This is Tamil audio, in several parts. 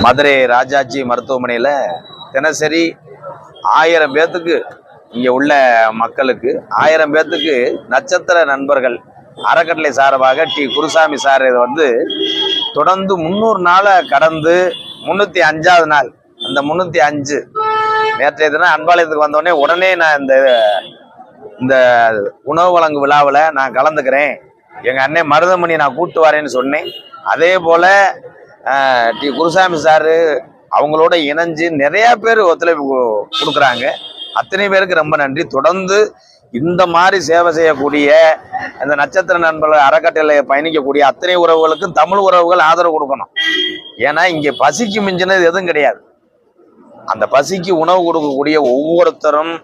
மதுரை ராஜாஜி மருத்துவமனையில் தினசரி 1000 பேர்த்துக்கு இங்கே உள்ள மக்களுக்கு 1000 பேர்த்துக்கு நட்சத்திர நண்பர்கள் அறக்கட்டளை சார்பாக குருசாமி சார் இதை வந்து தொடர்ந்து 300 நாளை கடந்து 305வது நாள். அந்த 305 நேற்றைய தினம் அன்பாலயத்துக்கு வந்தோடனே உடனே நான் இந்த உணவு வழங்கு விழாவில் நான் கலந்துக்கிறேன், எங்கள் அண்ணன் மருதமணி நான் கூப்பிட்டு வரேன்னு சொன்னேன். அதே போல் குருசாமி சாரு அவங்களோட இணைஞ்சு நிறையா பேர் ஒத்துழைப்பு கொடுக்குறாங்க. அத்தனை பேருக்கு ரொம்ப நன்றி. தொடர்ந்து இந்த மாதிரி சேவை செய்யக்கூடிய இந்த நட்சத்திர நண்பர்கள் அறக்கட்டளை பயணிக்கக்கூடிய அத்தனை உறவுகளுக்கும் தமிழ் உறவுகள் ஆதரவு கொடுக்கணும். ஏன்னா இங்கே பசிக்கு மிஞ்சினது எதுவும் கிடையாது. அந்த பசிக்கு உணவு கொடுக்கக்கூடிய ஒவ்வொருத்தரும்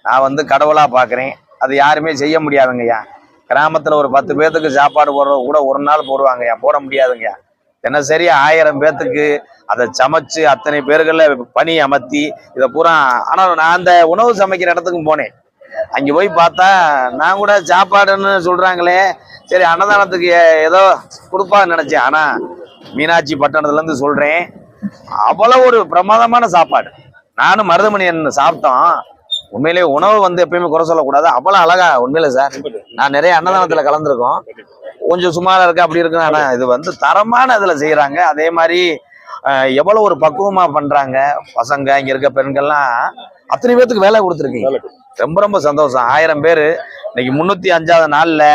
நான் வந்து கடவுளாக பார்க்குறேன். அது யாருமே செய்ய முடியாதுங்கய்யா. கிராமத்தில் ஒரு 10 பேர்த்துக்கு சாப்பாடு போடுறது கூட ஒரு நாள் போடுவாங்கய்யா, போட முடியாதுங்கய்யா. தினசரி 1000 பேர்த்துக்கு அதை சமைச்சு அத்தனை பேர்களை பணி அமர்த்தி இதை பூரா. ஆனால் நான் அந்த உணவு சமைக்கிற இடத்துக்கும் போனேன். அங்கே போய் பார்த்தா நான் கூட சாப்பாடுன்னு சொல்கிறாங்களே, சரி அன்னதானத்துக்கு ஏதோ கொடுப்பான்னு நினச்சேன். ஆனால் மீனாட்சி பட்டணத்துலேருந்து சொல்கிறேன், அவ்வளோ ஒரு பிரமாதமான சாப்பாடு. நானும் மருதமணியன் சாப்பிட்டோம். உண்மையிலே உணவு வந்து எப்பயுமே குறை சொல்லக்கூடாது. அவ்வளோ அழகா உண்மையில சார். நான் நிறைய அன்னதானத்தில் கலந்துருக்கோம். கொஞ்சம் சுமாராக இருக்கு அப்படி இருக்கு. ஆனால் இது வந்து தரமான இதில் செய்கிறாங்க. அதே மாதிரி எவ்வளோ ஒரு பக்குவமாக பண்ணுறாங்க பசங்க. இங்கே இருக்க பெண்கள்லாம் அத்தனை பேர்த்துக்கு வேலை கொடுத்துருக்கீங்க. ரொம்ப ரொம்ப சந்தோஷம். 1000 பேர் இன்னைக்கு 305வது நாளில்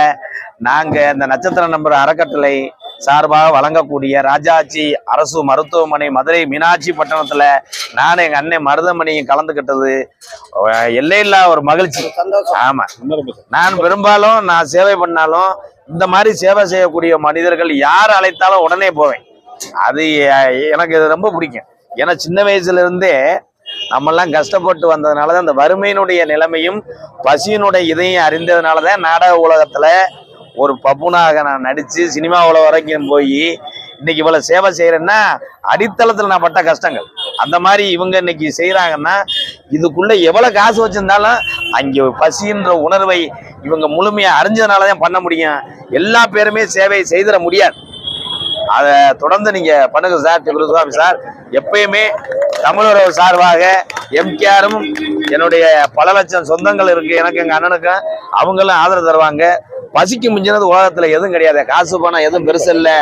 நாங்கள் இந்த நட்சத்திர நம்பர் அறக்கட்டளை சார்பாக வழங்கக்கூடிய ராஜாஜி அரசு மருத்துவமனை மதுரை மீனாட்சி பட்டணத்தில் நானும் எங்கள் அண்ணன் மருதமணியும் கலந்துக்கிட்டது எல்லையில்லா ஒரு மகிழ்ச்சி. ஆமாம், நான் பெரும்பாலும் நான் சேவை பண்ணாலும் இந்த மாதிரி சேவை செய்யக்கூடிய மனிதர்கள் யார் அழைத்தாலும் உடனே போவேன். அது எனக்கு இது ரொம்ப பிடிக்கும். ஏன்னா சின்ன வயசுல இருந்தே நம்மெல்லாம் கஷ்டப்பட்டு வந்ததுனால தான், இந்த வறுமையினுடைய நிலைமையும் பசியினுடைய இதையும் அறிந்ததுனால தான் நாடக உலகத்துல ஒரு பப்புனாக நான் நடிச்சு சினிமா உலகம் வரைக்கும் போய் இன்னைக்கு இவ்வளவு சேவை செய்யறேன்னா அடித்தளத்துல நான் பட்ட கஷ்டங்கள். அந்த மாதிரி இவங்க இன்னைக்கு செய்யறாங்கன்னா இதுக்குள்ள எவ்வளவு காசு வச்சிருந்தாலும் அங்கே பசின்ற உணர்வை இவங்க முழுமையா அறிஞ்சதுனாலதான் பண்ண முடியும். எல்லா பேருமே சேவை செய்திட முடியாது. அதை தொடர்ந்து நீங்க பண்ணுங்க சார். குருசாமி சார் எப்பயுமே தமிழர் சார்பாக எம்கேஆரும் என்னுடைய பல லட்சம் சொந்தங்கள் இருக்கு எனக்கு, எங்க அண்ணனுக்கும் அவங்களும் ஆதரவு தருவாங்க. பசிக்கு மிஞ்சினது உலகத்துல எதுவும் கிடையாது. காசு பணம் எதுவும் பெருசு இல்லை.